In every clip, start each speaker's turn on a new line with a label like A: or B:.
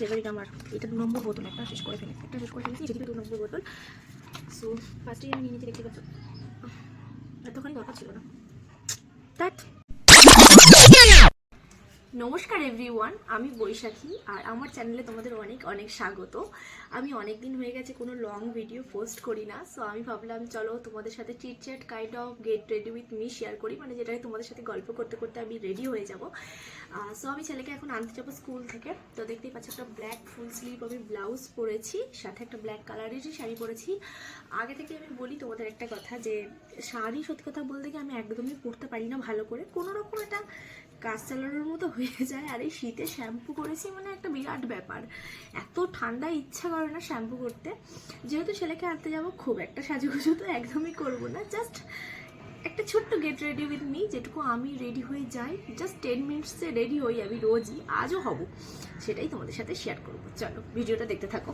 A: Favourite আমার। এটা 2 নম্বর বোতল, একটা শেষ করে ফেলেছি, এটা 2 নম্বর বোতল। সো ফার্স্টেই আমি নিয়ে নিতে দেখতে পাচ্ছ, এতখানি দরকার ছিল না। দ্যাট নমস্কার এভরিওয়ান, আমি বৈশাখী আর আমার চ্যানেলে তোমাদের অনেক অনেক স্বাগত। আমি অনেক দিন হয়ে গেছে কোনো লং ভিডিও পোস্ট করি না, সো আমি ভাবলাম চলো তোমাদের সাথে chit-chat kind of get ready with me share করি, মানে যেটাই তোমাদের সাথে গল্প করতে করতে আমি রেডি হয়ে যাব। সো আমি ছেলেকে এখন আনতে যাবো স্কুল থেকে। তো দেখতেই পাচ্ছি একটা ব্ল্যাক ফুল স্লিভ আমি ব্লাউজ পরেছি, সাথে একটা ব্ল্যাক কালারেরই শাড়ি পরেছি। আগে থেকে আমি বলি তোমাদের একটা কথা, যে শাড়ি সত্যি কথা বলতে গিয়ে আমি একদমই পরতে পারি না ভালো করে, কোনো রকম এটা কাজ চালানোর মতো হয়ে যায়। আর এই শীতে শ্যাম্পু করেছি মানে একটা বিরাট ব্যাপার, এত ঠান্ডা ইচ্ছা করে না শ্যাম্পু করতে। যেহেতু ছেলেকে আনতে যাবো, খুব একটা সাজুগুজু তো একদমই করবো না, জাস্ট একটা ছোট্ট গেট রেডি উইথ মি, যেটুকু আমি রেডি হয়ে যাই, জাস্ট 10 মিনিটসে রেডি হই আমি রোজই, আজও হব, সেটাই তোমাদের সাথে শেয়ার করবো। চলো ভিডিওটা দেখতে থাকো।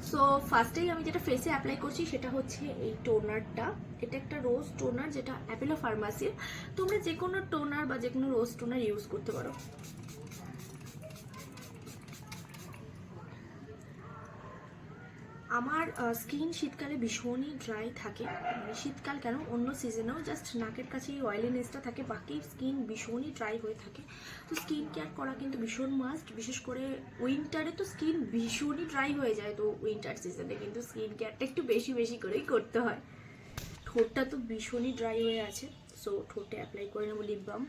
A: সো ফার্স্টেই আমি যেটা ফেসে অ্যাপ্লাই করছি সেটা হচ্ছে এই টোনারটা। এটা একটা রোজ টোনার, যেটা অ্যাপেলো ফার্মাসির। তোমরা যে কোনো টোনার বা যে কোনো রোজ টোনার ইউজ করতে পারো। আমার স্কিন শীতকালে ভীষণই ড্রাই থাকে, মানে শীতকাল কেন অন্য সিজনেও, জাস্ট নাকের কাছে এই অয়েলিনেসটা থাকে, বাকি স্কিন ভীষণই ড্রাই হয়ে থাকে। তো স্কিন কেয়ার করা কিন্তু ভীষণ মাস্ট, বিশেষ করে উইন্টারে তো স্কিন ভীষণই ড্রাই হয়ে যায়, তো উইন্টার সিজনে কিন্তু স্কিন কেয়ারটা একটু বেশি বেশি করেই করতে হয়। ঠোঁটটা তো ভীষণই ড্রাই হয়ে আছে, সো ঠোঁটে অ্যাপ্লাই করে নেবো লিপ বাম।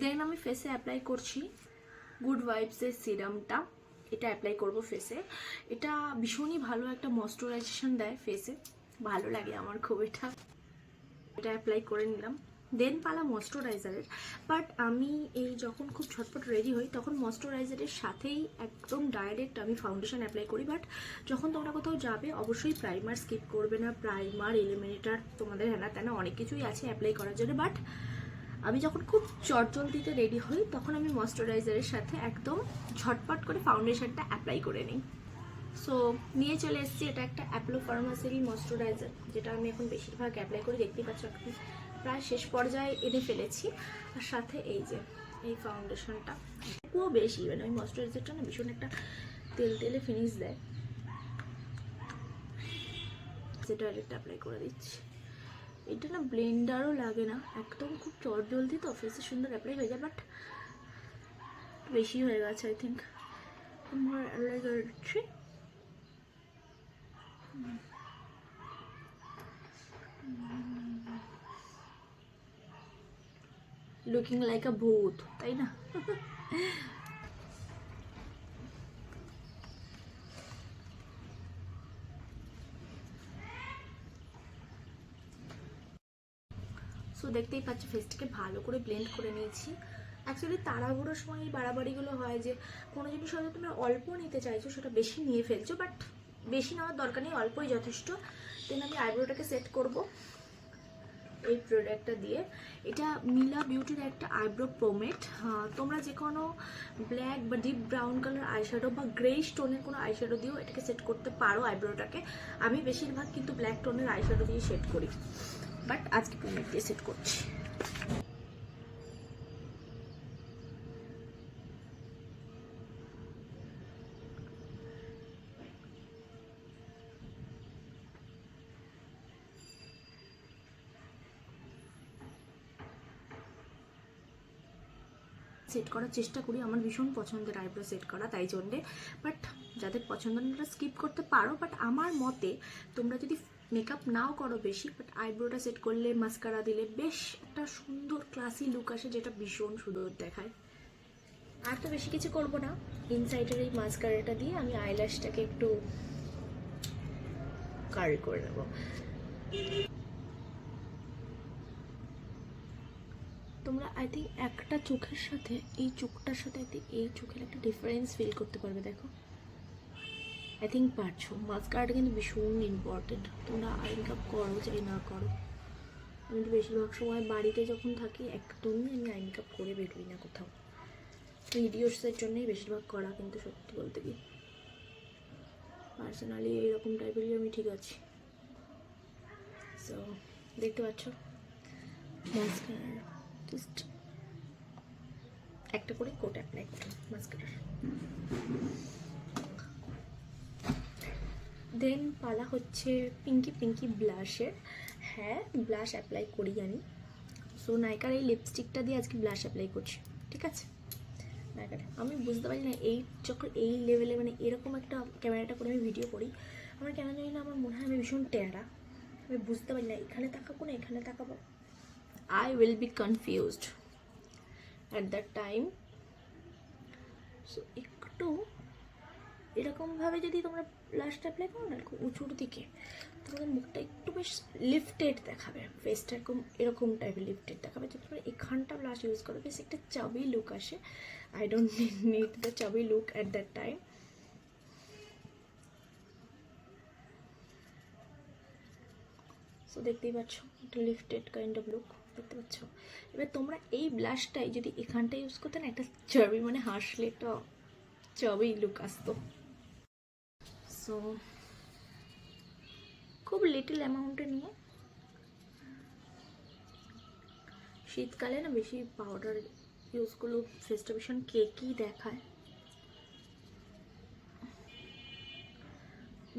A: দেন আমি ফেসে অ্যাপ্লাই করছি গুড ভাইবসের সিরামটা। এটা অ্যাপ্লাই করব ফেসে। এটা ভীষণই ভালো একটা ময়শ্চারাইজেশন দেয় ফেসে, ভালো লাগে আমার খুব। এটা অ্যাপ্লাই করে নিলাম। দেন পালা ময়শ্চারাইজারের। বাট আমি এই যখন খুব ঝটপট রেডি হই তখন ময়শ্চারাইজারের সাথেই একদম ডাইরেক্ট আমি ফাউন্ডেশন অ্যাপ্লাই করি। বাট যখন তোমরা কোথাও যাবে অবশ্যই প্রাইমার স্কিপ করবে না, প্রাইমার এলিমিনেটার তোমাদের হ্যানা ত্যানা অনেক কিছুই আছে অ্যাপ্লাই করার জন্য। বাট আমি যখন খুব চটজলদিতে রেডি হই তখন আমি ময়শ্চারাইজারের সাথে একদম ঝটপট করে ফাউন্ডেশনটা অ্যাপ্লাই করে নিই। সো নিয়ে চলে এসেছি, এটা একটা অ্যাপোলো ফার্মাসিরই ময়শ্চারাইজার, যেটা আমি এখন বেশিরভাগ অ্যাপ্লাই করি। দেখতেই পাচ্ছ এখন প্রায় শেষ পর্যায়ে এনে ফেলেছি। আর সাথে এই যে এই ফাউন্ডেশনটা খুব বেশি, মানে ওই ময়শ্চারাইজারটা না ভীষণ একটা তেল তেলে ফিনিশ দেয়, যেটা ডাইরেক্ট অ্যাপ্লাই করে দিচ্ছি। এটা না ব্লেন্ডারও লাগে না, একদম খুব চটজলদি তো ফেসে সুন্দর অ্যাপ্লাই হয়ে যায়। বাট বেশি হয়ে গেছে আই থিঙ্ক, আমার অ্যাপ্লাই করে দিচ্ছি। লুকিং লাইক আ ভূত, তাই না? সো দেখতেই পাচ্ছি ফেসটাকে ভালো করে ব্লেন্ড করে নিয়েছি। অ্যাকচুয়ালি তাড়াহুড়োর সময় এই বাড়াবাড়িগুলো হয়, যে কোনো জিনিস হয়তো তুমি অল্প নিতে চাইছো সেটা বেশি নিয়ে ফেলছো, বাট বেশি নেওয়ার দরকার নেই, অল্পই যথেষ্ট। দেন আমি আইব্রোটাকে সেট করব এই প্রোডাক্টটা দিয়ে। এটা মিলা বিউটির একটা আইব্রো পোমেড। তোমরা যে কোনো ব্ল্যাক বা ডিপ ব্রাউন কালার আইশ্যাডো বা গ্রে স্টোনের কোনো আইশ্যাডো দিয়েও এটাকে সেট করতে পারো আইব্রোটাকে। আমি বেশিরভাগ কিন্তু ব্ল্যাক টোনের আইশ্যাডো দিয়ে সেট করি, বাট আজকে পোমেড দিয়ে সেট করছি। সেট করার চেষ্টা করি, আমার ভীষণ পছন্দের আইব্রো সেট করা, তাই জন্যে। বাট যাদের পছন্দ না স্কিপ করতে পারো, বাট আমার মতে তোমরা যদি মেকআপ নাও করো বেশি, বাট আইব্রোটা সেট করলে মাস্কারা দিলে বেশ একটা সুন্দর ক্লাসি লুক আসে, যেটা ভীষণ সুন্দর দেখায়। আর তো বেশি কিছু করবো না, ইনসাইডের এই মাস্কারাটা দিয়ে আমি আইল্যাশটাকে একটু কার্ল করে নেবো। তোমরা আই থিঙ্ক একটা চোখের সাথে এই চোখটার সাথে এই চোখের একটা ডিফারেন্স ফিল করতে পারবে, দেখো। আই থিঙ্ক পারছো। মাস্কারাটা কিন্তু ভীষণ ইম্পর্টেন্ট, তোমরা আই মেকআপ করো চাই না করো। আমি তো বেশিরভাগ সময় বাড়িতে যখন থাকি একদমই আমি আই মেকআপ করে বেরোই না কোথাও, ভিডিওসের জন্যই বেশিরভাগ করা, কিন্তু সত্যি বলতে কি আর পার্সোনালি এইরকম টাইপেরই আমি ঠিক আছি। সো দেখতে পাচ্ছ মাস্কারা জাস্ট একটা করে কোট অ্যাপ্লাই করলাম মাস্কারার। দেন পালা হচ্ছে পিঙ্কি পিঙ্কি ব্লাশের। হ্যাঁ, ব্লাশ অ্যাপ্লাই করি আমি। সো নাইকার এই লিপস্টিকটা দিয়ে আজকে ব্লাশ অ্যাপ্লাই করছি, ঠিক আছে? নাইকার আমি বুঝতে পারি না, এই যখন এই লেভেলে মানে এরকম একটা ক্যামেরাটা করে আমি ভিডিও করি, আমার কেন জানি না আমার মনে হয় আমি ভীষণ টেরা। আমি বুঝতে পারি না এখানে তাকাবো না এখানে তাকাবো, I will be confused at that time. So একটু এরকমভাবে যদি তোমরা ব্লাশটা অ্যাপ্লাই করো না এরকম উঁচুর দিকে, তোমাদের মুখটা একটু বেশ লিফটেড দেখাবে, ফেসটা এরকম এরকম টাইপের লিফটেড দেখাবে। যদি তোমরা এখানটা ব্লাশ ইউজ করো বেশ একটা চাবি লুক আসে। আই ডোন্ট নিড দ্য চাবি look at that time. So দেখতেই পাচ্ছ একটা লিফটেড কাইন্ড অফ লুক দেখতে পাচ্ছ। এবার তোমরা এই ব্লাশটাই যদি এখানটা ইউজ করতে না, একটা চাবি মানে হাসলে একটা চাবি লুক আসতো। সো খুব লিটল অ্যামাউন্টে নিয়ে, শীতকালে না বেশি পাউডার ইউজ করলেও ফেসটা ভীষণ কেকই দেখায়।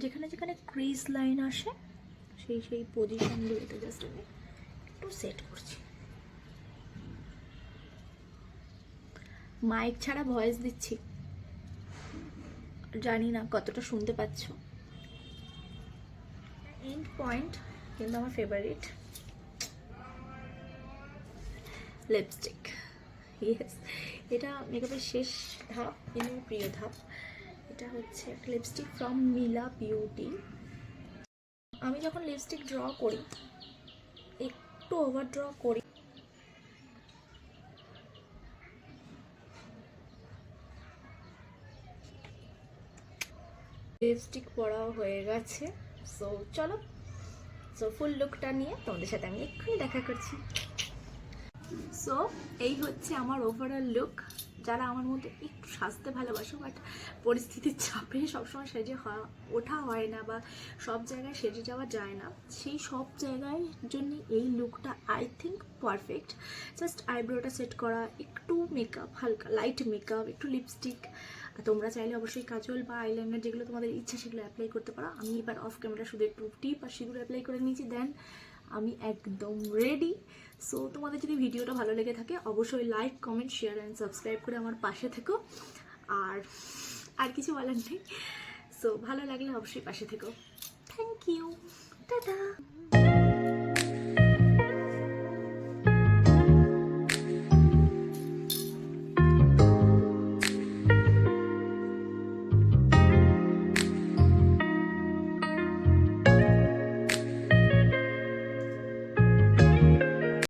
A: যেখানে যেখানে ক্রিজ লাইন আসে সেই সেই পজিশনগুলোতে জাস্ট আমি একটু সেট করছি। মাইক ছাড়া ভয়েস দিচ্ছি, জানি না কতটা শুনতে পাচ্ছ। এন্ড পয়েন্ট কিন্তু আমার ফেভারিট লিপস্টিক। ইয়েস, এটা মেকআপের শেষ ধাপ কিন্তু প্রিয় ধাপ। এটা হচ্ছে একটা লিপস্টিক ফ্রম মিলা বিউটি। আমি যখন লিপস্টিক ড্র করি একটু ওভার ড্র করি, লিপস্টিক পরাও হয়ে গেছে। সো চলো, সো ফুল লুকটা নিয়ে তোমাদের সাথে আমি এক্ষুনি দেখা করছি। সো এই হচ্ছে আমার ওভারঅল লুক। যারা আমার মধ্যে একটু সাজতে ভালোবাসো বাট পরিস্থিতির চাপে সবসময় সেজে ওঠা হয় না বা সব জায়গায় সেজে যাওয়া যায় না, সেই সব জায়গায় জন্য এই লুকটা আই থিঙ্ক পারফেক্ট। জাস্ট আইব্রোটা সেট করা, একটু মেকআপ, হালকা লাইট মেকআপ, একটু লিপস্টিক, তোমরা চাইলে অবশ্যই কাজল বা আইলাইনার যেগুলো তোমাদের ইচ্ছা সেগুলো অ্যাপ্লাই করতে পারো। আমি এবার অফ ক্যামেরা শুধু একটু টিপ আর সিঁদুর অ্যাপ্লাই করে নিয়েছি, দেন আমি একদম রেডি। সো তোমাদের যদি ভিডিওটা ভালো লেগে থাকে অবশ্যই like, comment, share and subscribe করে আমার পাশে থেকো। আর কিছু বলার নেই। সো ভালো লাগলে অবশ্যই পাশে থেকো। Thank you, tata.